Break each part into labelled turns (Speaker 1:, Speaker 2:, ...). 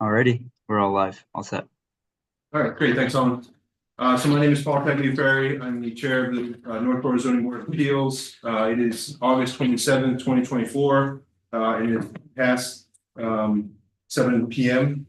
Speaker 1: Alrighty, we're all live, all set.
Speaker 2: All right, great, thanks, Owen. So my name is Paul Tagliaferri. I'm the chair of the Northborough Zoning Board of Appeals. It is August 27th, 2024, and it's past 7 p.m.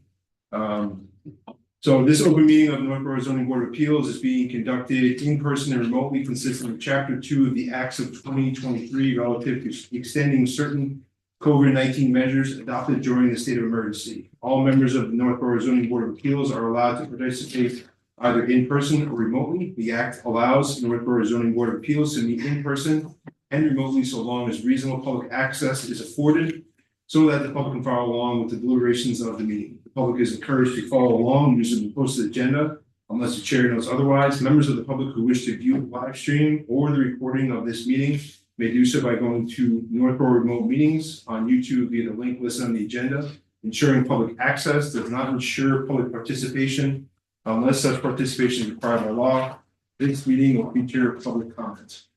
Speaker 2: So this open meeting of the Northborough Zoning Board of Appeals is being conducted in person and remotely, consistent with Chapter 2 of the Acts of 2023 relative to extending certain COVID-19 measures adopted during the state of emergency. All members of the Northborough Zoning Board of Appeals are allowed to participate either in person or remotely. The Act allows the Northborough Zoning Board of Appeals to meet in person and remotely so long as reasonable public access is afforded so that the public can follow along with the deliberations of the meeting. The public is encouraged to follow along using the posted agenda unless the chair knows otherwise. Members of the public who wish to view the live stream or the recording of this meeting may do so by going to Northborough Remote Meetings on YouTube via the link listed on the agenda. Ensuring public access does not ensure public participation unless such participation is required by law. This meeting will feature public comments.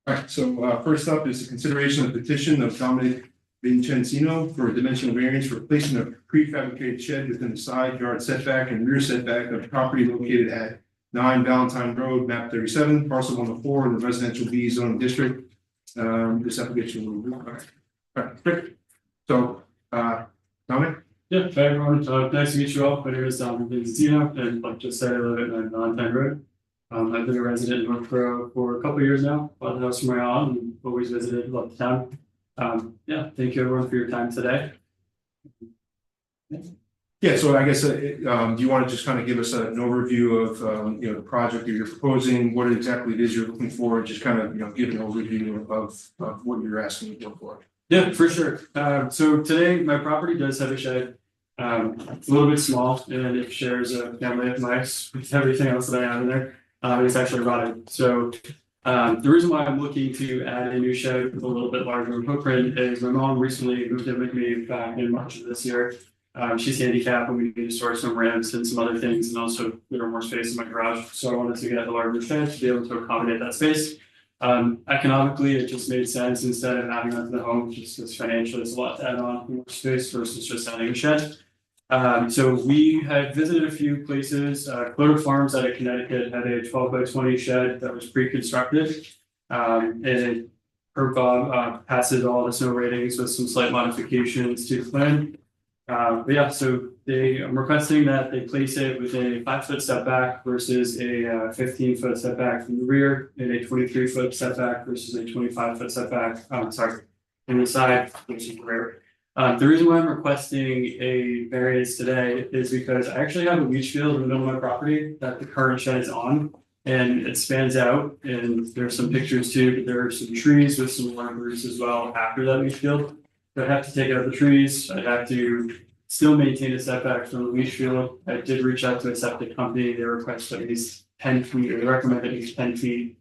Speaker 2: All right, so first up is the consideration of the petition of Dominic Vincenzino for a dimensional variance for placement of prefabricated shed within the side yard setback and rear setback of the property located at 9 Valentine Road, map 37, parcel 104 in the residential B zoning district. This application will be all right, great. So, Dominic?
Speaker 3: Yeah, hi everyone. Nice to meet you all. My name is Dominic Vincenzino, and like just said, I live at 9 Valentine Road. I've been a resident in Northborough for a couple of years now. Bought the house from my aunt and always visited, love the town. Yeah, thank you everyone for your time today.
Speaker 2: Yeah, so I guess, do you want to just kind of give us an overview of, the project that you're proposing, what exactly it is you're looking for, just kind of, give an overview of what you're asking for.
Speaker 3: Yeah, for sure. So today my property does have a shed, a little bit small, and it shares a family of mice with everything else that I have in there. It's actually rotted. So the reason why I'm looking to add a new shed with a little bit larger footprint is my mom recently moved in with me back in March of this year. She's handicapped and we need to store some ramps and some other things and also a little more space in my garage. So I wanted to get a larger shed to be able to accommodate that space. Economically, it just made sense instead of adding onto the home, just because financially it's a lot to add on more space versus just adding a shed. So we had visited a few places. Clover Farms out of Connecticut had a 12 by 20 shed that was pre-constructed. And it passes all the snow ratings with some slight modifications to the plan. But yeah, so I'm requesting that they place it within a 5-foot setback versus a 15-foot setback from the rear, and a 23-foot setback versus a 25-foot setback. In the side, which is the rear. The reason why I'm requesting a variance today is because I actually have a leach field in the middle of my property that the current shed is on, and it spans out. And there's some pictures too, but there are some trees with some large roots as well after that leach field. I'd have to take out the trees. I'd have to still maintain a setback from the leach field. I did reach out to a septic company. They request at least 10 feet, or they recommend at least 10 feet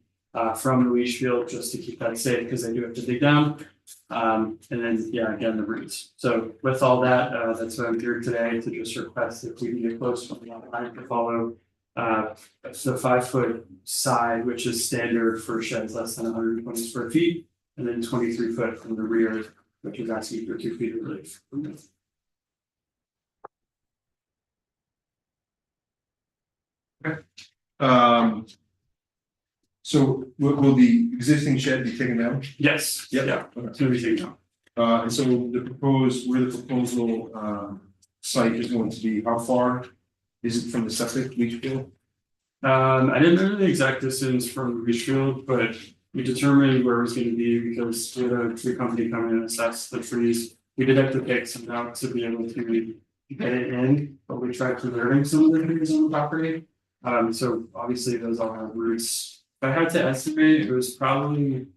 Speaker 3: from the leach field just to keep that safe because they do have to dig down. And then, yeah, again, the roots. So with all that, that's why I'm here today to just request if we can get close to the line to follow the 5-foot side, which is standard for sheds less than 120 square feet, and then 23 foot from the rear, which is asking for 2 feet of relief.
Speaker 2: Okay. So will the existing shed be taken down?
Speaker 3: Yes.
Speaker 2: Yep.
Speaker 3: Yeah.
Speaker 2: Okay.
Speaker 3: It's gonna be taken down.
Speaker 2: And so the proposal site is going to be, how far is it from the septic leach field?
Speaker 3: I didn't know the exact distance from the leach field, but we determined where it was going to be because we had a tree company come in and assess the trees. We did have to pick some out to be able to get it in, but we tried preserving some of the trees on the property. So obviously those all have roots. If I had to estimate, it was probably,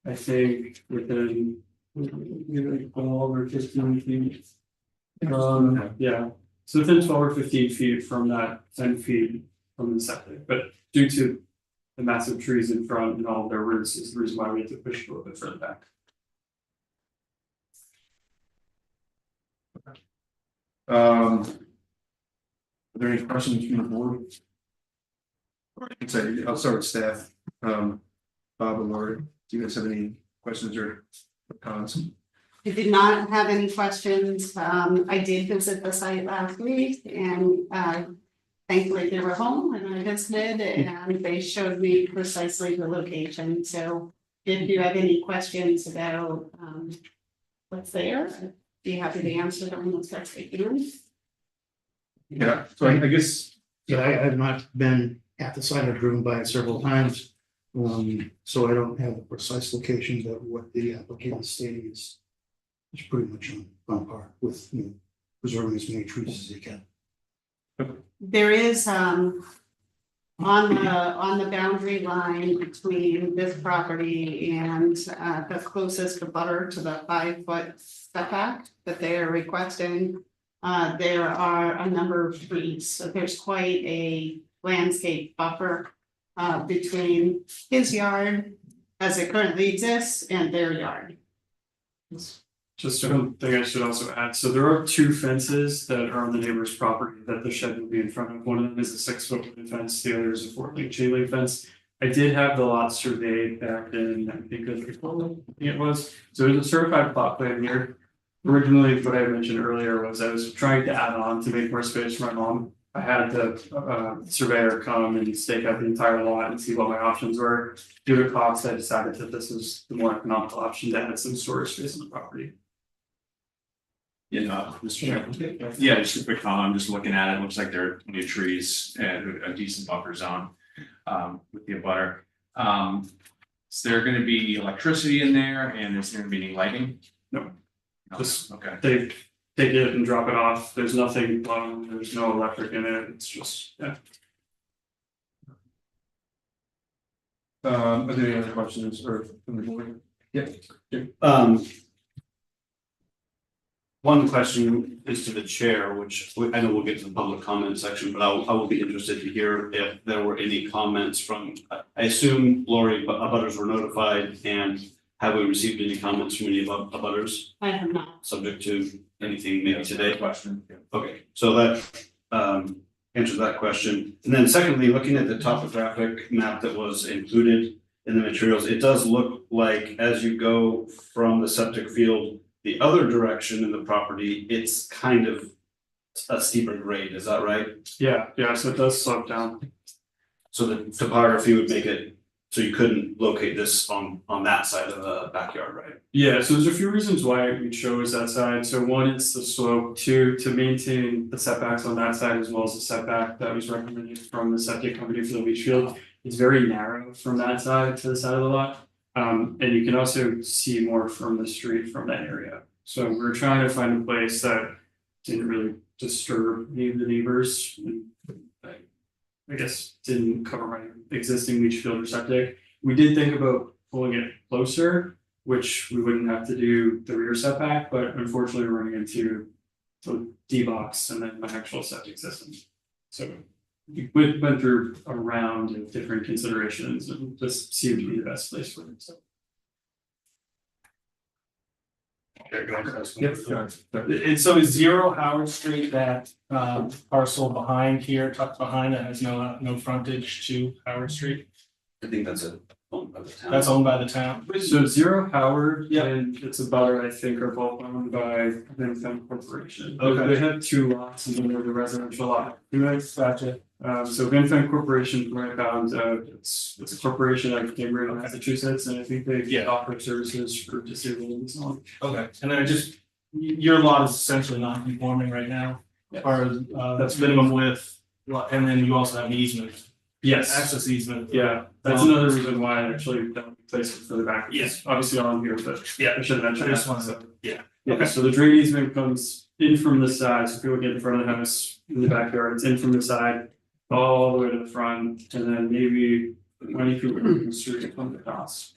Speaker 3: I think, within 12 or 15 feet. Yeah, so within 12 or 15 feet from that 10 feet from the septic, but due to the massive trees in front and all of their roots is the reason why we had to push a little bit further back.
Speaker 2: Are there any questions from the board? I'll start with staff. Bob and Lori, do you guys have any questions or comments?
Speaker 4: I did not have any questions. I did visit the site last week and thankfully they were home and I visited and they showed me precisely the location. So if you have any questions about what's there, I'd be happy to answer them as best I can.
Speaker 2: Yeah, so I guess,
Speaker 5: Yeah, I have not been at the site. I've driven by it several times. So I don't have the precise location, but what the applicant is stating is pretty much on par with, preserving as many trees as they can.
Speaker 4: There is on the boundary line between this property and the closest abutter to the 5-foot setback that they are requesting. There are a number of trees, so there's quite a landscape buffer between his yard as it currently exists and their yard.
Speaker 3: Just one thing I should also add, so there are 2 fences that are on the neighbor's property that the shed will be in front of. One of them is a 6-foot wooden fence, the other is a 4-link chain link fence. I did have the lot surveyed back in, I think it was, so there's a certified plot plan here. Originally, what I mentioned earlier was I was trying to add on to make more space for my mom. I had the surveyor come and stake out the entire lot and see what my options were. Due to cost, I decided that this was the more economical option to add some storage space on the property.
Speaker 6: Mr. Chairman. Yeah, just a quick comment. I'm just looking at it. Looks like there are plenty of trees and a decent buffer zone with the abutter. Is there going to be electricity in there and is there going to be any lighting?
Speaker 3: No. Just
Speaker 6: okay.
Speaker 3: They take it and drop it off. There's nothing blown, there's no electric in it. It's just, yeah.
Speaker 2: are there any other questions or from the board? Yeah.
Speaker 7: One question is to the chair, which I know we'll get to the public comment section, but I will be interested to hear if there were any comments from, I assume Lori, but abutters were notified, and have we received any comments from any abutters?
Speaker 4: I have not.
Speaker 7: Subject to anything maybe today?
Speaker 6: Question.
Speaker 7: Okay, so that answers that question. And then secondly, looking at the topographic map that was included in the materials, it does look like as you go from the septic field the other direction in the property, it's kind of a steeper grade, is that right?
Speaker 3: Yeah, so it does slope down.
Speaker 7: So the topography would make it so you couldn't locate this on that side of the backyard, right?
Speaker 3: Yeah, so there's a few reasons why we chose that side. So one, it's the slope. 2, to maintain the setbacks on that side as well as the setback that was recommended from the septic company for the leach field. It's very narrow from that side to the side of the lot. And you can also see more from the street from that area. So we're trying to find a place that didn't really disturb any of the neighbors. And I guess didn't cover my existing leach field or septic. We did think about pulling it closer, which we wouldn't have to do the rear setback, but unfortunately we're running into the D box and then my actual septic system. So we went through a round of different considerations and this seemed to be the best place for it. So.
Speaker 8: And so is 0 Howard Street that parcel behind here, tucked behind, that has no frontage to Howard Street?
Speaker 7: I think that's it. Owned by the town.
Speaker 8: That's owned by the town.
Speaker 3: So 0 Howard
Speaker 8: Yep.
Speaker 3: and it's a butter, I think, are both owned by Vinfem Corporation.
Speaker 8: Okay.
Speaker 3: They have 2 lots and then there's a residential lot.
Speaker 8: Gotcha.
Speaker 3: So Vinfem Corporation, from what I found, it's a corporation out of Cambridge, Massachusetts, and I think they offer services for disabled and so on.
Speaker 8: Okay, and then your lot is essentially non-conforming right now,
Speaker 3: Yeah.
Speaker 8: or that's minimum width, and then you also have an easement,
Speaker 3: Yes,
Speaker 8: access easement.
Speaker 3: yeah, that's another reason why I actually don't place it further back.
Speaker 8: Yes.
Speaker 3: Obviously on here, but
Speaker 8: Yeah.
Speaker 3: I should have mentioned
Speaker 8: I just
Speaker 3: that,
Speaker 8: wanted
Speaker 3: so.
Speaker 8: yeah.
Speaker 3: Yeah,
Speaker 8: Okay.
Speaker 3: so the drain easement comes in from the side, so if you look at the front of the house, in the backyard, it's in from the side. All the way to the front, and then maybe 20 feet from the street from the house.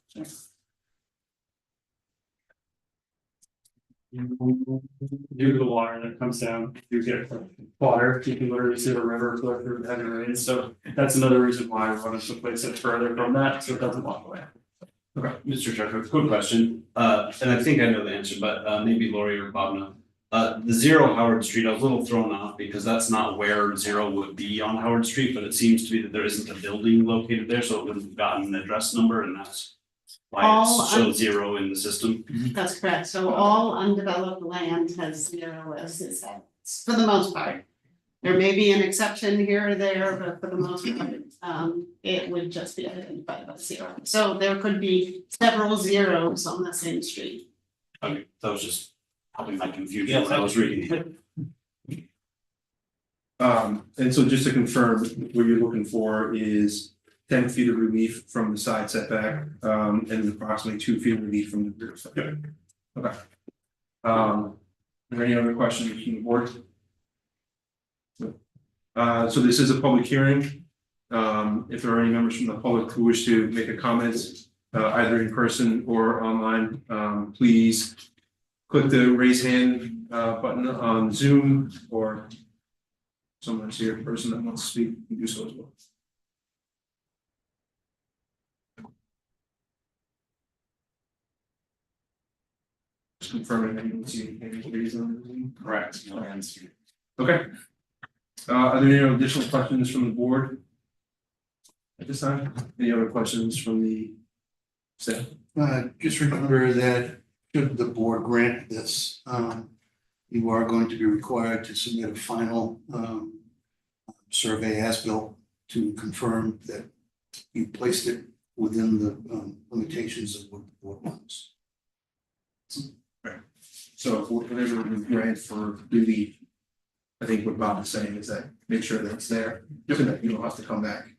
Speaker 3: Due to the water that comes down, you get water, you can literally see the river flow through the heavy rain, so that's another reason why I wanted to place it further from that, so it doesn't walk away.
Speaker 7: Okay, Mr. Chair, quick question, and I think I know the answer, but maybe Lori or Bob know. The 0 Howard Street, I was a little thrown off because that's not where 0 would be on Howard Street, but it seems to be that there isn't a building located there, so it wouldn't have gotten an address number, and that's Why
Speaker 4: All
Speaker 7: it's so
Speaker 4: un-
Speaker 7: zero in the system.
Speaker 4: That's correct, so all undeveloped land has 0 as its for the most part. There may be an exception here or there, but for the most part, it would just be identified as 0. So there could be several zeros on the same street.
Speaker 7: Okay, that was just helping my confusion when I was reading it.
Speaker 2: And so just to confirm, what you're looking for is 10 feet of relief from the side setback, and approximately 2 feet of relief from the rear setback. Okay. Are there any other questions from the board? So this is a public hearing. If there are any members from the public who wish to make a comment, either in person or online, please click the raise hand button on Zoom, or someone's here, person that wants to speak, can do so as well. Just confirming that you don't see any raise on Zoom.
Speaker 6: Correct, no hands.
Speaker 2: Okay. Are there any additional questions from the board? At this time, any other questions from the staff?
Speaker 5: Just remember that should the board grant this, you are going to be required to submit a final survey as-built to confirm that you placed it within the limitations of what the board wants.
Speaker 2: So whatever we grant for relief, I think what Bob is saying is that make sure that it's there, so that you don't have to come back.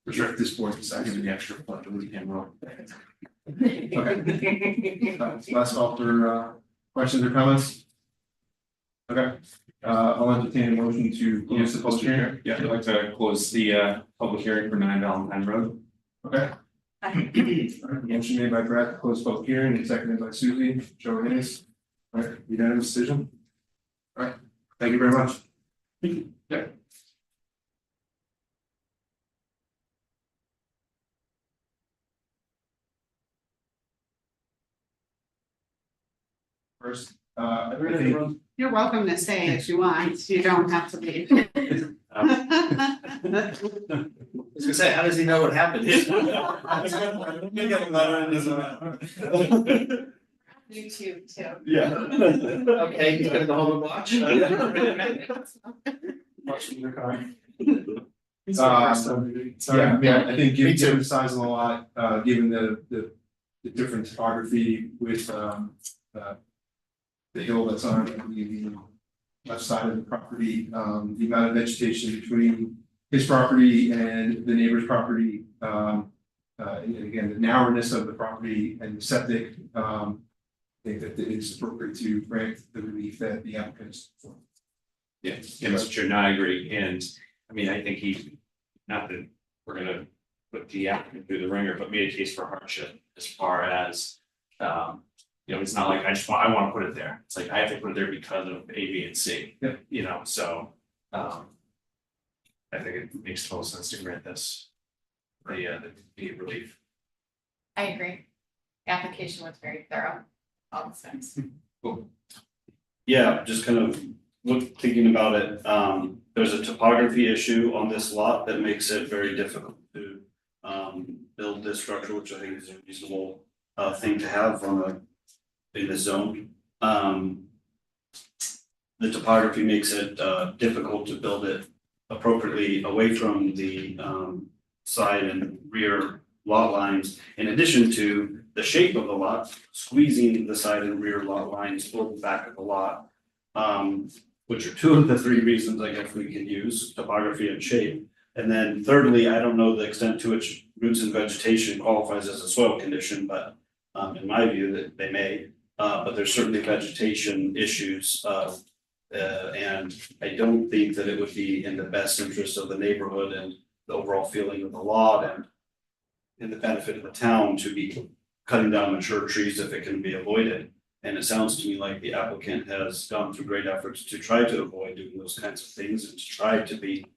Speaker 2: For sure, if this board decides to
Speaker 6: Give
Speaker 2: do
Speaker 6: me
Speaker 2: the
Speaker 6: the extra fund to leave him roll.
Speaker 2: Okay. Last call for questions or comments? Okay, I'll entertain a motion to close the public hearing.
Speaker 6: Yeah, I'd like to close the public hearing for 9 Valentine Road.
Speaker 2: Okay. All right, motion made by Brett to close public hearing and seconded by Susie. Show of hands. All right, unanimous decision. All right, thank you very much. Thank you. Yeah. First, I think
Speaker 4: You're welcome to stay if you want, you don't have to leave.
Speaker 7: I was gonna say, how does he know what happened?
Speaker 4: YouTube too.
Speaker 7: Yeah. Okay, he's gonna go home and watch.
Speaker 3: Watching your car.
Speaker 2: yeah, I think given the size of the lot, given the different topography with the hill that's on the left side of the property, the amount of vegetation between his property and the neighbor's property, and again, the narrowness of the property and the septic, I think that it is appropriate to grant the relief that the applicant is for.
Speaker 6: Yeah, Mr. Chair, no, I agree, and I mean, I think he, not that we're gonna put the applicant through the ringer, but made a case for hardship as far as. You know, it's not like I wanna put it there, it's like I have to put it there because of A, B, and C.
Speaker 2: Yeah.
Speaker 6: You know, so, I think it makes total sense to grant this. The relief.
Speaker 9: I agree. The application was very thorough, all the steps.
Speaker 7: Yeah, just kind of thinking about it, there's a topography issue on this lot that makes it very difficult to build this structure, which I think is a reasonable thing to have in the zone. The topography makes it difficult to build it appropriately away from the side and rear lot lines, in addition to the shape of the lot, squeezing the side and rear lot lines over the back of the lot. Which are 2 of the 3 reasons I guess we can use, topography and shape. And then thirdly, I don't know the extent to which roots and vegetation qualifies as a soil condition, but in my view that they may. But there's certainly vegetation issues, and I don't think that it would be in the best interest of the neighborhood and the overall feeling of the lot and in the benefit of the town to be cutting down mature trees if it can be avoided. And it sounds to me like the applicant has gone through great efforts to try to avoid doing those kinds of things and to try to be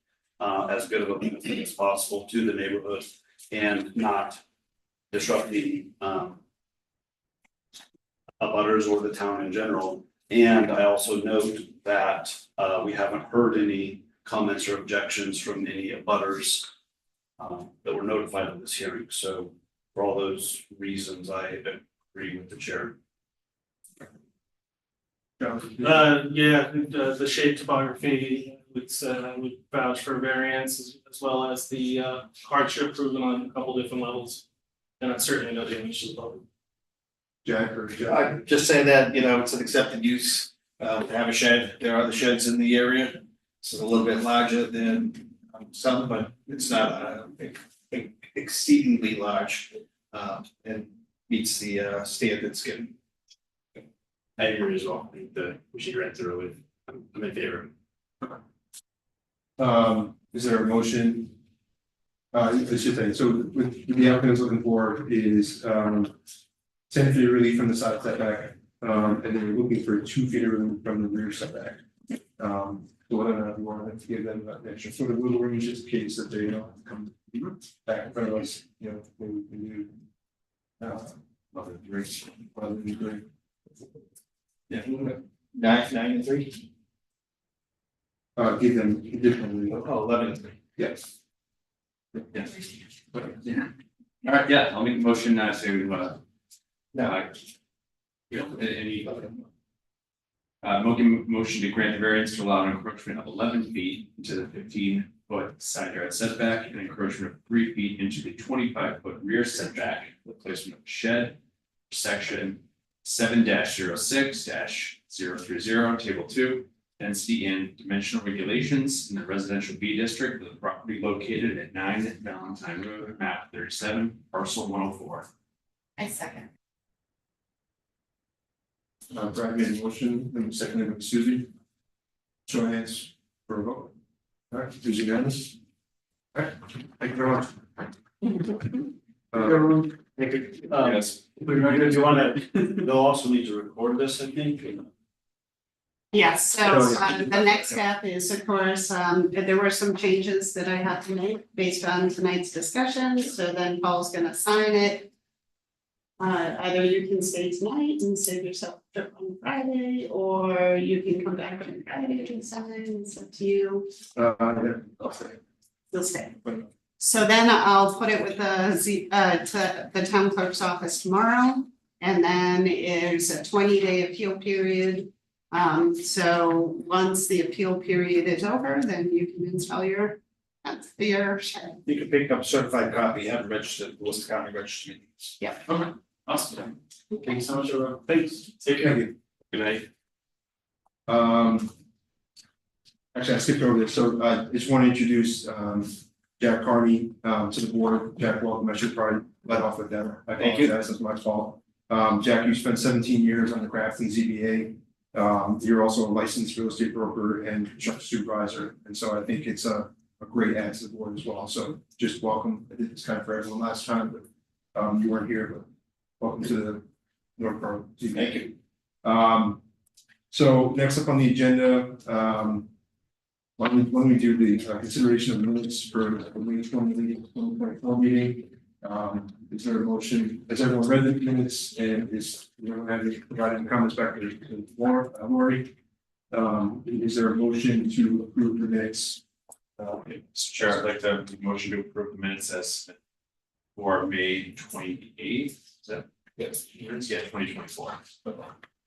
Speaker 7: as good of a benefit as possible to the neighborhood and not disrupt the abutters or the town in general. And I also note that we haven't heard any comments or objections from any abutters that were notified of this hearing. So For all those reasons, I agree with the chair.
Speaker 8: Yeah, the shape topography would vouch for variance as well as the hardship proven on a couple different levels. And that's certainly no damage to the public.
Speaker 2: Jack or Jeff?
Speaker 10: I'd just say that, it's an accepted use, to have a shed, there are other sheds in the area. This is a little bit larger than some, but it's not, exceedingly large. And meets the, standards given.
Speaker 3: I agree as well. I think that we should rent through it. I'm in favor.
Speaker 2: Is there a motion? I should say, so what the applicant is looking for is 10 feet of relief from the side setback, and then you're looking for 2 feet of relief from the rear setback. So whether or not you want to give them that extra sort of little room, just in case that they don't come back in front of us, when we do. Mother drinks, mother drink. Yeah.
Speaker 10: 9 and 3.
Speaker 2: Give them additional relief.
Speaker 10: Oh, 11 and 3.
Speaker 2: Yes.
Speaker 6: Yeah. All right, yeah, I'll make a motion to any motion to grant the variance to allow an encroachment of 11 feet into the 15-foot side yard setback and encroachment of 3 feet into the 25-foot rear setback, the placement of a shed, section 7-06-030, table 2, density and dimensional regulations in the residential B district of the property located at 9 Valentine Road, map 37, parcel 104.
Speaker 9: I second.
Speaker 2: Brad made a motion, and seconded by Susie. Show of hands for a vote. All right, who's unanimous? All right, thank you very much.
Speaker 6: Yes.
Speaker 7: Do you want to, they'll also need to record this, I think.
Speaker 4: Yes, so
Speaker 2: Oh, yeah.
Speaker 4: the next step is, of course, there were some changes that I have to make based on tonight's discussion, so then Paul's gonna sign it. Either you can stay tonight and save yourself a trip on Friday, or you can come back on Friday and sign, it's up to you.
Speaker 2: Yeah, I'll say.
Speaker 4: You'll stay. So then I'll put it with to the town clerk's office tomorrow, and then there's a 20-day appeal period. So once the appeal period is over, then you can install your shed.
Speaker 10: You can pick up a certified copy, have it registered, Worcester County Registry.
Speaker 4: Yeah.
Speaker 6: Okay, awesome.
Speaker 3: Thank you so much, everyone. Thanks. Take care.
Speaker 2: Thank you.
Speaker 6: Good night.
Speaker 2: Actually, I skipped over this, so I just want to introduce Jack Carney to the board. Jack, welcome. I should probably let off with that. I
Speaker 10: Thank you.
Speaker 2: apologize, that's my fault. Jack, you spent 17 years on the Grafton ZBA. You're also a licensed real estate broker and construction supervisor, and so I think it's a great add to the board as well. So just welcome. I did this kind of for everyone last time, but you weren't here, but welcome to the Northborough ZBA.
Speaker 10: Thank you.
Speaker 2: So next up on the agenda, when we do the consideration of minutes for the May 2024 meeting, is there a motion? Has everyone read the minutes, and is anyone have any provided comments back to Lori? Is there a motion to approve the minutes?
Speaker 6: Mr. Chair, I'd like to make a motion to approve the minutes as for May 28th. Is that?
Speaker 2: Yes.
Speaker 6: Yeah, 2024.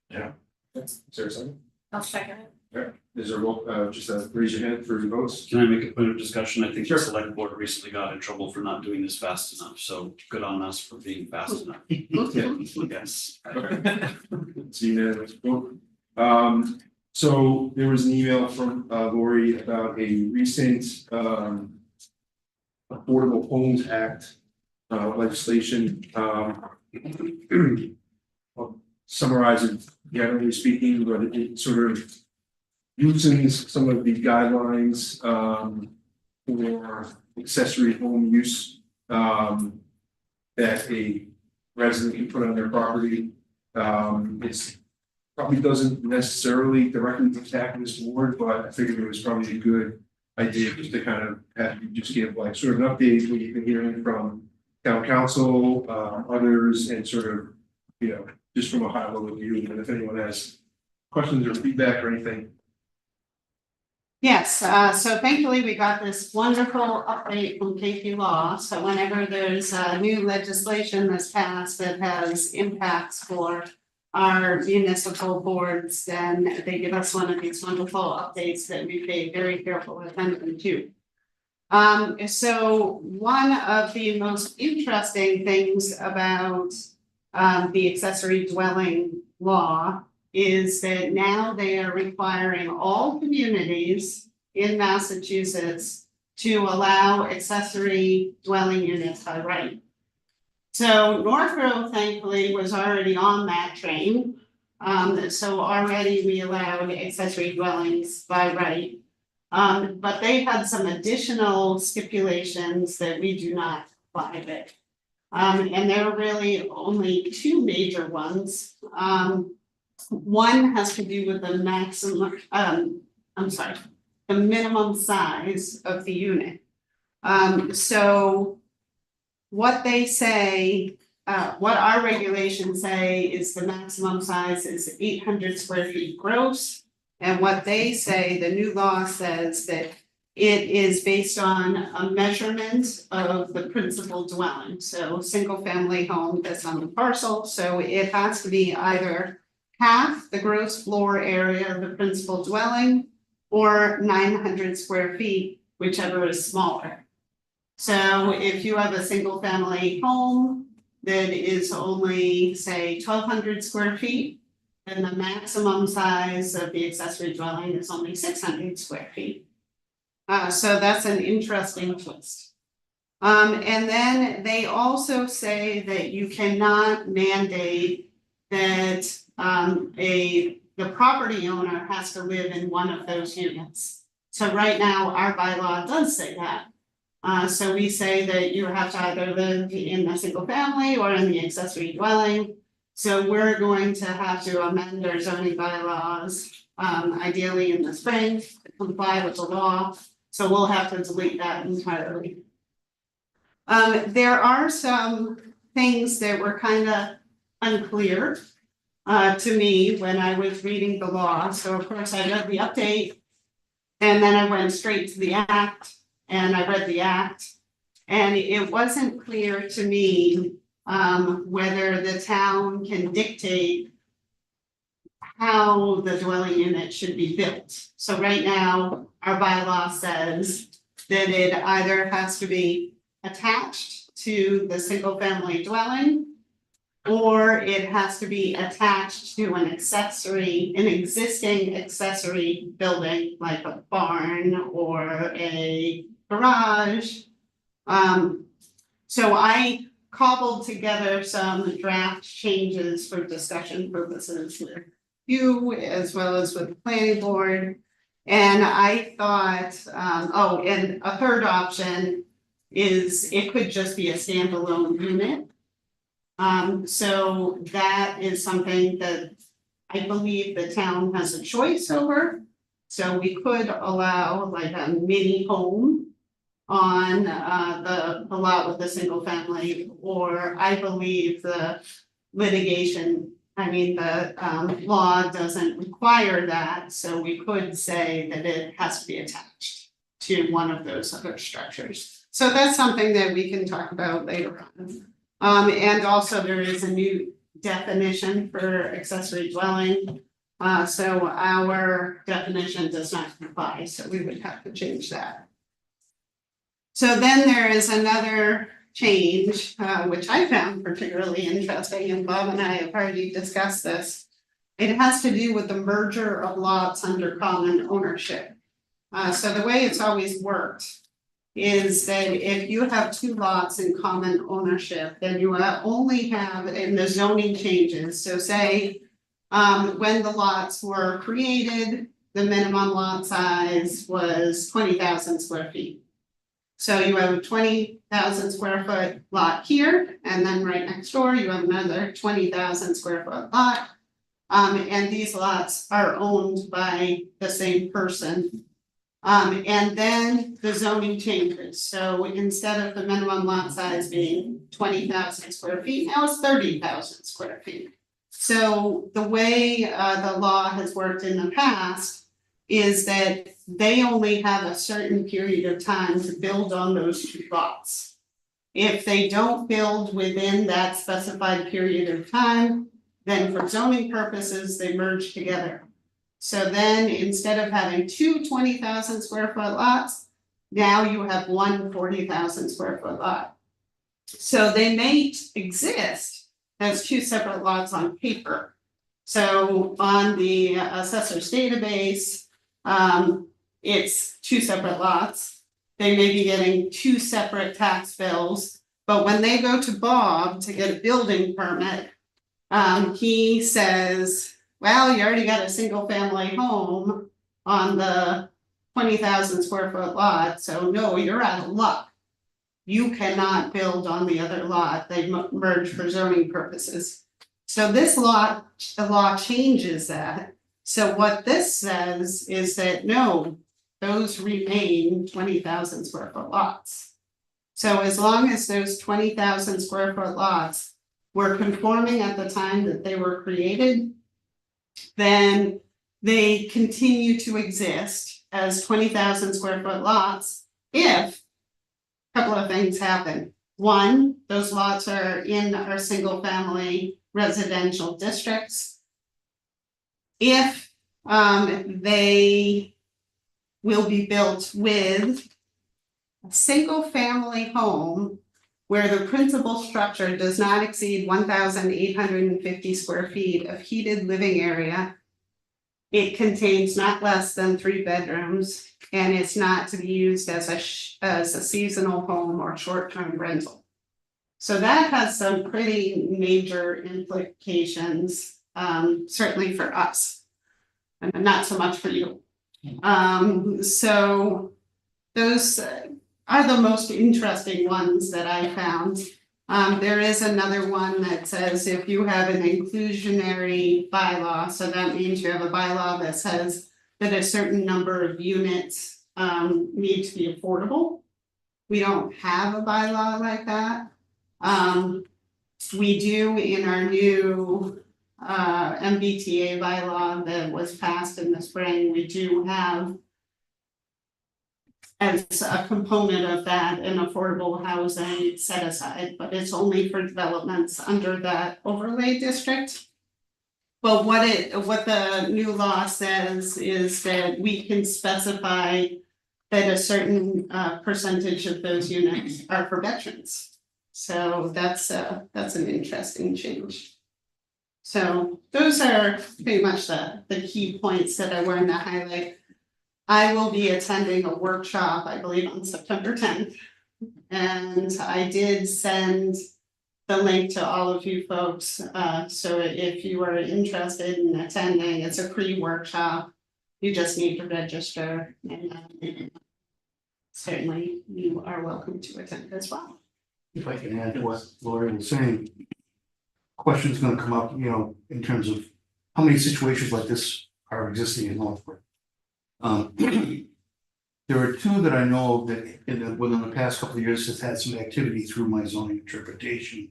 Speaker 6: Yeah.
Speaker 2: Is there a second?
Speaker 9: I'll second it.
Speaker 2: Is there a roll, just raise your hand for your votes?
Speaker 7: Can I make a point of discussion? I think
Speaker 2: Sure.
Speaker 7: the select board recently got in trouble for not doing this fast enough, so good on us for being fast enough. Yes.
Speaker 2: It's unanimous vote. So there was an email from Lori about a recent Affordable Homes Act legislation. I'll summarize it generally speaking, but it sort of loosens some of the guidelines for accessory home use that a resident can put on their property. It's probably doesn't necessarily directly attack this board, but I figured it was probably a good idea just to kind of have you just give like sort of an update what you've been hearing from town council, others, and sort of, just from a high level view, and if anyone has questions or feedback or anything.
Speaker 4: Yes, so thankfully we got this wonderful update from KP Law. So whenever there's new legislation that's passed that has impacts for our municipal boards, then they give us one of these wonderful updates that we pay very careful attention to. So one of the most interesting things about the accessory dwelling law is that now they are requiring all communities in Massachusetts to allow accessory dwelling units by right. So Northborough thankfully was already on that train. So already we allowed accessory dwellings by right. But they had some additional stipulations that we do not apply with. And there are really only two major ones. One has to do with the maximum, the minimum size of the unit. So what they say, what our regulations say is the maximum size is 800 square feet gross. And what they say, the new law says that it is based on a measurement of the principal dwelling, so single family home that's on the parcel, so it has to be either half the gross floor area of the principal dwelling or 900 square feet, whichever is smaller. So if you have a single family home that is only, say, 1,200 square feet, then the maximum size of the accessory dwelling is only 600 square feet. So that's an interesting twist. And then they also say that you cannot mandate that the property owner has to live in one of those units. So right now, our bylaw does say that. So we say that you have to either live in a single family or in the accessory dwelling. So we're going to have to amend our zoning bylaws, ideally in the spring, to comply with the law. So we'll have to delete that entirely. There are some things that were kind of unclear to me when I was reading the law. So of course I read the update and then I went straight to the act and I read the act. And it wasn't clear to me whether the town can dictate how the dwelling unit should be built. So right now, our bylaw says that it either has to be attached to the single family dwelling, or it has to be attached to an existing accessory building, like a barn or a garage. So I cobbled together some draft changes for discussion purposes with you as well as with the planning board. And I thought, and a third option is it could just be a standalone unit. So that is something that I believe the town has a choice over. So we could allow like a mini home on the lot with the single family, or I believe the law doesn't require that, so we could say that it has to be attached to one of those other structures. So that's something that we can talk about later on. And also there is a new definition for accessory dwelling. So our definition does not comply, so we would have to change that. So then there is another change, which I found particularly interesting, and Bob and I have already discussed this. It has to do with the merger of lots under common ownership. So the way it's always worked is that if you have two lots in common ownership, then you only have in the zoning changes. So say when the lots were created, the minimum lot size was 20,000 square feet. So you have a 20,000 square foot lot here, and then right next door, you have another 20,000 square foot lot. And these lots are owned by the same person. And then the zoning changes. So instead of the minimum lot size being 20,000 square feet, now it's 30,000 square feet. So the way the law has worked in the past is that they only have a certain period of time to build on those two lots. If they don't build within that specified period of time, then for zoning purposes, they merge together. So then instead of having two 20,000 square foot lots, now you have one 40,000 square foot lot. So they may exist as two separate lots on paper. So on the assessor's database, it's two separate lots. They may be getting two separate tax bills, but when they go to Bob to get a building permit, he says, well, you already got a single family home on the 20,000 square foot lot, so no, you're out of luck. You cannot build on the other lot, they merge for zoning purposes. So this the law changes that. So what this says is that no, those remain 20,000 square foot lots. So as long as those 20,000 square foot lots were conforming at the time that they were created, then they continue to exist as 20,000 square foot lots if a couple of things happen. One, those lots are in our single family residential districts. If they will be built with a single family home where the principal structure does not exceed 1,850 square feet of heated living area. It contains not less than 3 bedrooms, and it's not to be used as a seasonal home or short-term rental. So that has some pretty major implications, certainly for us, and not so much for you. So those are the most interesting ones that I found. There is another one that says if you have an inclusionary bylaw, so that means you have a bylaw that says that a certain number of units need to be affordable. We don't have a bylaw like that. We do in our new MBTA bylaw that was passed in the spring, we do have as a component of that an affordable housing set aside, but it's only for developments under that overlay district. But what the new law says is that we can specify that a certain percentage of those units are for veterans. So that's an interesting change. So those are pretty much the key points that I wanted to highlight. I will be attending a workshop, I believe on September 10th. And I did send the link to all of you folks. So if you are interested in attending, it's a free workshop. You just need to register, and certainly you are welcome to attend as well.
Speaker 5: If I can add to what Lori was saying, question's gonna come up, in terms of how many situations like this are existing in Northbrook. There are two that I know of that within the past couple of years has had some activity through my zoning interpretation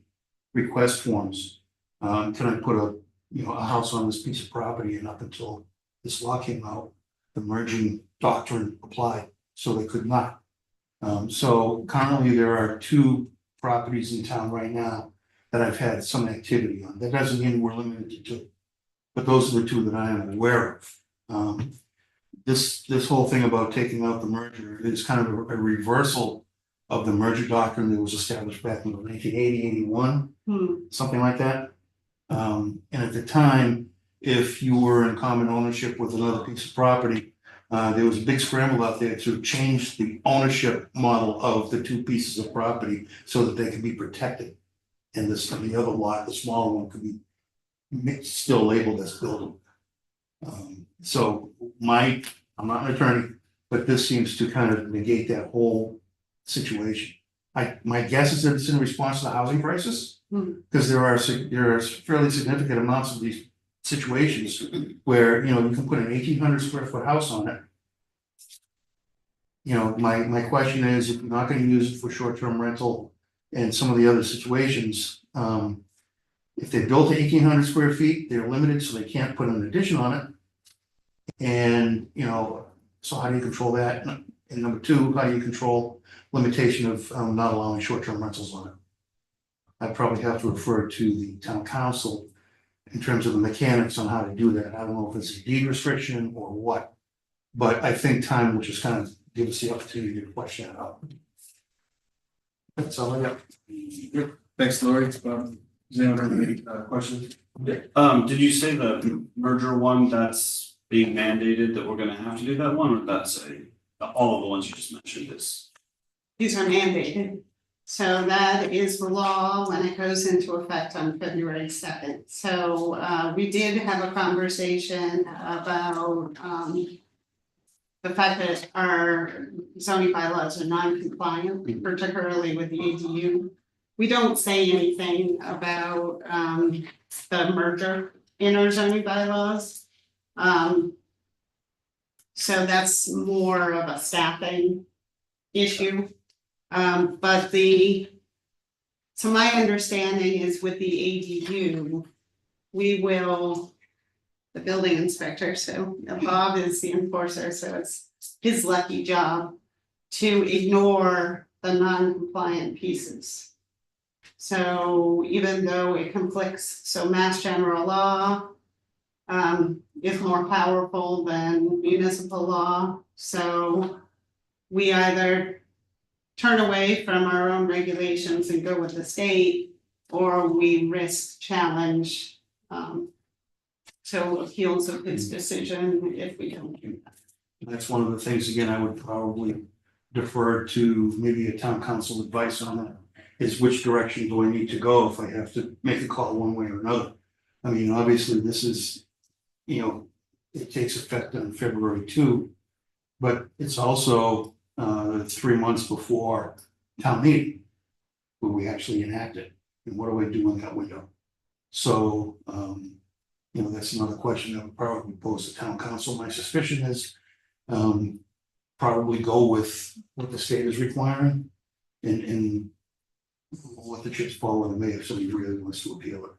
Speaker 5: request forms. Can I put a house on this piece of property, and up until this law came out, the merging doctrine applied, so they could not. So currently there are two properties in town right now that I've had some activity on. That doesn't mean we're limited to two, but those are the two that I am aware of. This whole thing about taking out the merger is kind of a reversal of the merger doctrine that was established back in 1980, 81, something like that. And at the time, if you were in common ownership with another piece of property, there was a big scramble out there to change the ownership model of the two pieces of property so that they could be protected. And the other lot, the smaller one, could be still labeled as buildable. So I'm not an attorney, but this seems to kind of negate that whole situation. My guess is that it's in response to the housing crisis, because there are fairly significant amounts of these situations where, you can put an 1,800 square foot house on it. My question is, if you're not going to use it for short-term rental and some of the other situations, if they built 1,800 square feet, they're limited, so they can't put an addition on it. And, So how do you control that? And number two, how do you control limitation of not allowing short-term rentals on it? I'd probably have to refer to the town council in terms of the mechanics on how to do that. I don't know if it's a deed restriction or what. But I think time will just kind of give us the opportunity to flesh that out. That's all I got.
Speaker 2: Thanks, Lori. Does anyone have any questions?
Speaker 7: Did you say the merger one that's being mandated that we're gonna have to do that one, or that's all of the ones you just mentioned is?
Speaker 4: These are mandated. So that is the law when it goes into effect on February 2nd. So we did have a conversation about the fact that our zoning bylaws are non-compliant, particularly with the ADU. We don't say anything about the merger in our zoning bylaws. So that's more of a staffing issue. But so my understanding is with the ADU, we will, the building inspector, so Bob is the enforcer, so it's his lucky job to ignore the non-compliant pieces. So even though it conflicts, so Mass General Law is more powerful than municipal law, so we either turn away from our own regulations and go with the state, or we risk challenge so appeals of his decision if we don't do that.
Speaker 5: That's one of the things, again, I would probably defer to maybe a town council advice on that, is which direction do I need to go if I have to make a call one way or another. I mean, obviously, this is, it takes effect on February 2, but it's also 3 months before town meeting, where we actually enact it, and what do I do in that window? So, that's another question that would probably pose to town council. My suspicion is probably go with what the state is requiring and let the chips fall where they may if somebody really wants to appeal it.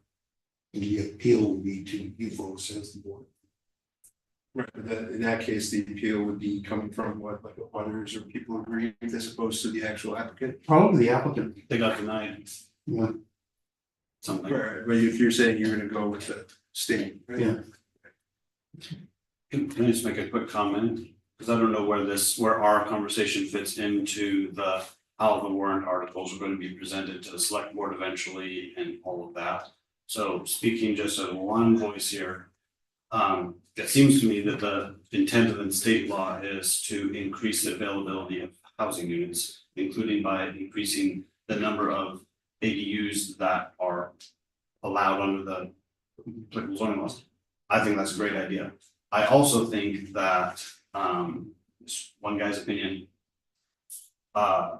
Speaker 5: And the appeal would be to you folks as the board.
Speaker 2: Right, but in that case, the appeal would be coming from what, like others or people agreeing as opposed to the actual applicant?
Speaker 5: Probably the applicant.
Speaker 7: They got denied
Speaker 5: Yeah.
Speaker 7: something.
Speaker 2: Right, but if you're saying you're gonna go with the state, right?
Speaker 5: Yeah.
Speaker 7: Can I just make a quick comment? Because I don't know where our conversation fits into how the warrant articles are going to be presented to the select board eventually and all of that. So speaking just as one voice here, it seems to me that the intent of the state law is to increase the availability of housing units, including by increasing the number of ADUs that are allowed under the applicable zoning laws. I think that's a great idea. I also think that, this one guy's opinion, I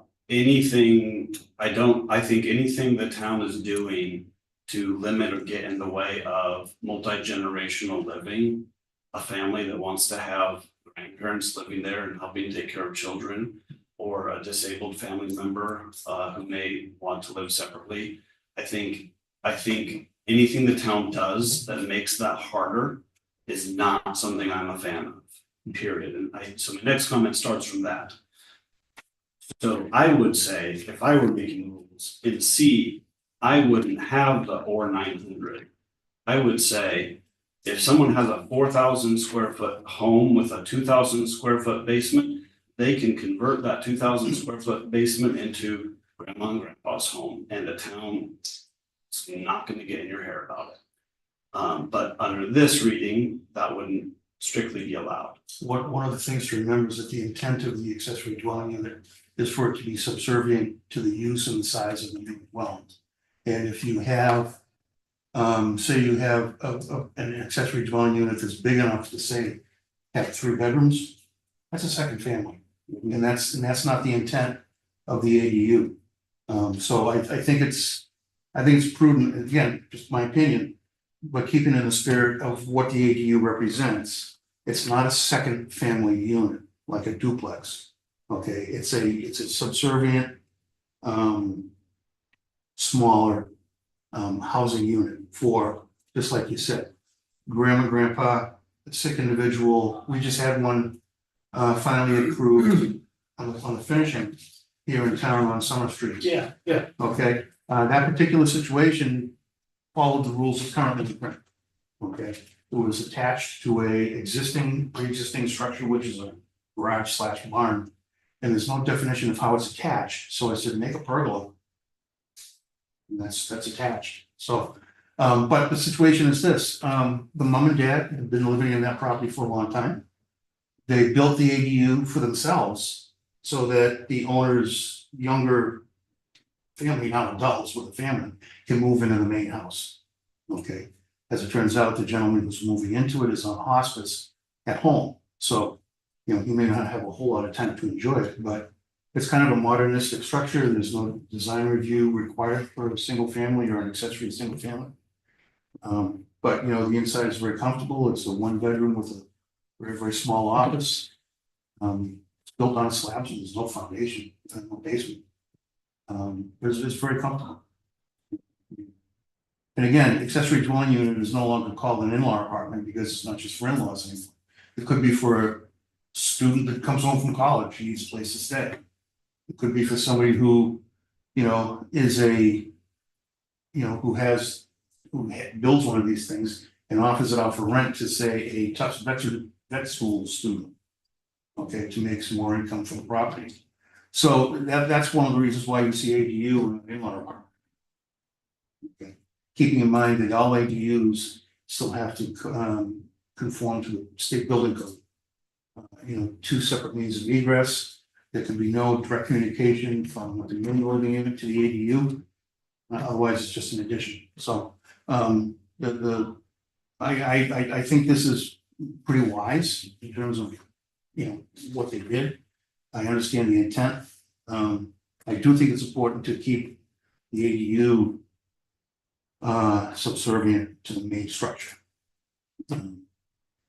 Speaker 7: think anything the town is doing to limit or get in the way of multi-generational living, a family that wants to have grandparents living there and helping take care of children, or a disabled family member who may want to live separately. I think anything the town does that makes that harder is not something I'm a fan of, period. And so my next comment starts from that. So I would say, if I were making rules in C, I wouldn't have the or 900. I would say, if someone has a 4,000 square foot home with a 2,000 square foot basement, they can convert that 2,000 square foot basement into grandma and grandpa's home, and the town is not going to get in your hair about it. But under this reading, that wouldn't strictly be allowed.
Speaker 5: One of the things to remember is that the intent of the accessory dwelling unit is for it to be subservient to the use and the size of the new dwelling. And if you have, say you have an accessory dwelling unit that's big enough to say have 3 bedrooms, that's a second family. And that's not the intent of the ADU. So I think it's prudent, again, just my opinion, but keeping in the spirit of what the ADU represents. It's not a second family unit like a duplex. Okay, it's a subservient, smaller housing unit for, just like you said, grandma, grandpa, a sick individual. We just had one finally approved on the finishing here in town on Summer Street.
Speaker 8: Yeah, yeah.
Speaker 5: Okay, that particular situation followed the rules of current print. Okay, it was attached to pre-existing structure, which is a garage slash barn. And there's no definition of how it's attached, so I said, make a pergola. And that's attached, so, but the situation is this, the mom and dad have been living in that property for a long time. They built the ADU for themselves, so that the owner's younger family, now adults with a family, can move into the main house. Okay, as it turns out, the gentleman who's moving into it is on hospice at home, so you know, he may not have a whole lot of time to enjoy it, but it's kind of a modernistic structure. There's no design review required for a single family or an accessory single family. But you know, the inside is very comfortable. It's a 1 bedroom with a very, very small office. It's built on slabs and there's no foundation, no basement. It's very comfortable. And again, accessory dwelling unit is no longer called an in-law apartment because it's not just for in-laws anymore. It could be for a student that comes home from college, he needs a place to stay. It could be for somebody who, you know, is who builds one of these things and offers it out for rent to, say, a Tufts vet school student. Okay, to make some more income from the property. So that's one of the reasons why you see ADU in an in-law apartment. Okay, keeping in mind that all ADUs still have to conform to the state building code. You know, 2 separate means of egress. There can be no direct communication from the main living unit to the ADU. Otherwise, it's just an addition. So, I think this is pretty wise in terms of, you know, what they did. I understand the intent. I do think it's important to keep the ADU subservient to the main structure.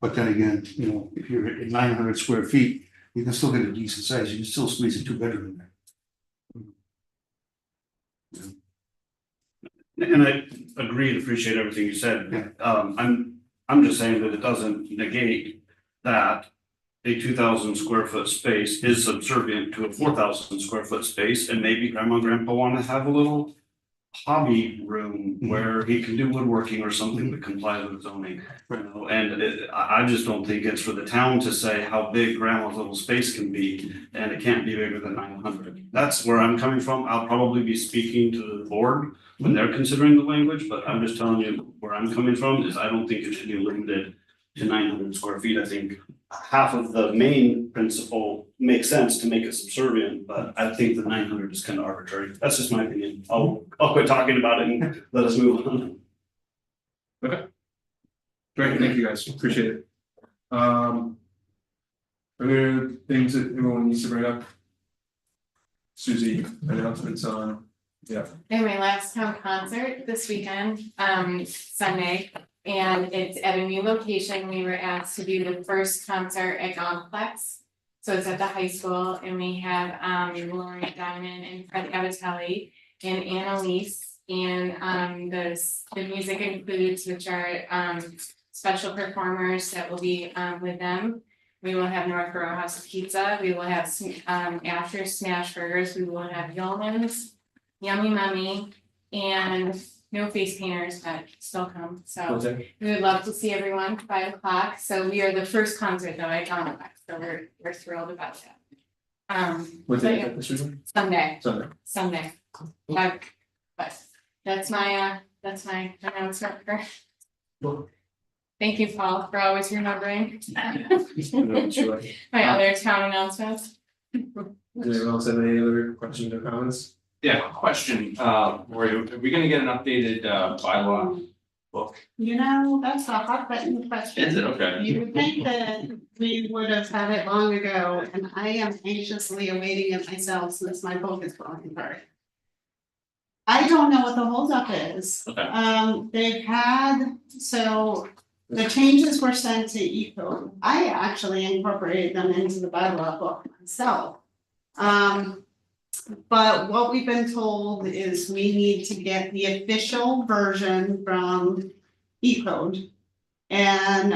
Speaker 5: But then again, you know, if you're at 900 square feet, you can still get a decent size. You can still squeeze a 2 bedroom in there.
Speaker 7: And I agree and appreciate everything you said. I'm just saying that it doesn't negate that a 2,000 square foot space is subservient to a 4,000 square foot space, and maybe grandma and grandpa want to have a little hobby room where he can do woodworking or something that complies with zoning. You know, and I just don't think it's for the town to say how big grandma's little space can be, and it can't be bigger than 900. That's where I'm coming from. I'll probably be speaking to the board when they're considering the language, but I'm just telling you where I'm coming from is I don't think it should be limited to 900 square feet. I think half of the main principle makes sense to make it subservient, but I think the 900 is kind of arbitrary. That's just my opinion. I'll quit talking about it and let us move on.
Speaker 2: Okay. Great, thank you guys, appreciate it. Are there things that everyone needs to bring up? Susie, announcements on, yeah.
Speaker 9: I had my last town concert this weekend, Sunday, and it's at a new location. We were asked to do the first concert at Complex. So it's at the high school, and we have Lauren Diamond and Fred Abatelli and Annalise. And the music includes, which are special performers that will be with them. We will have Northborough House of Pizza. We will have after Smash Burgers. We will have Yeoman's, Yummy Mummy, and no face painters, but still come. So we would love to see everyone 5 o'clock. So we are the first concert though at Complex, so we're thrilled about that.
Speaker 2: What day is this weekend?
Speaker 9: Sunday.
Speaker 2: Sunday.
Speaker 9: But that's my announcement for.
Speaker 2: Cool.
Speaker 9: Thank you, Paul, for always remembering
Speaker 2: Sure.
Speaker 9: my other town announcements.
Speaker 2: Does anyone else have any other questions or comments?
Speaker 6: Yeah, question, Lori, are we gonna get an updated bylaw book?
Speaker 4: You know, that's a hot button question.
Speaker 6: Is it? Okay.
Speaker 4: You would think that we would have had it long ago, and I am anxiously awaiting it myself since my book is falling apart. I don't know what the holdup is.
Speaker 6: Okay.
Speaker 4: They've had, so the changes were sent to ECO. I actually incorporated them into the bylaw book myself. But what we've been told is we need to get the official version from E-code. And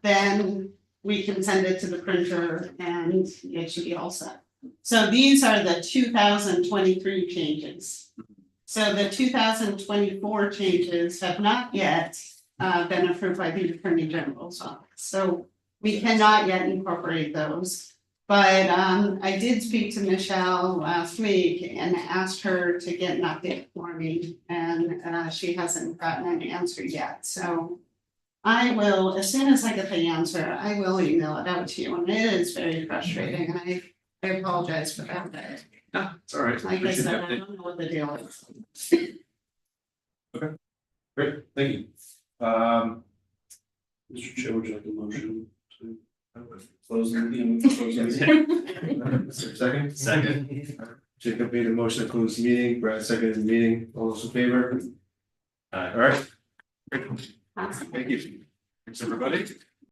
Speaker 4: then we can send it to the printer and it should be all set. So these are the 2023 changes. So the 2024 changes have not yet been approved by the Attorney General's office, so we cannot yet incorporate those. But I did speak to Michelle last week and asked her to get an update for me, and she hasn't gotten an answer yet, so I will, as soon as I get the answer, I will email it out to you, and it is very frustrating, and I apologize for that.
Speaker 2: No, it's all right.
Speaker 4: Like I
Speaker 2: Appreciate the
Speaker 4: said, I
Speaker 2: update.
Speaker 4: don't know what the deal is.
Speaker 2: Great, thank you.
Speaker 7: Mr. Chair, would you like a motion to?
Speaker 2: Close the meeting. Close the meeting. Is there a second?
Speaker 6: Second.
Speaker 2: Jacob made a motion to close the meeting, Brad seconded the meeting, all those in favor? All right. Great. Thank you.
Speaker 6: Thanks, everybody.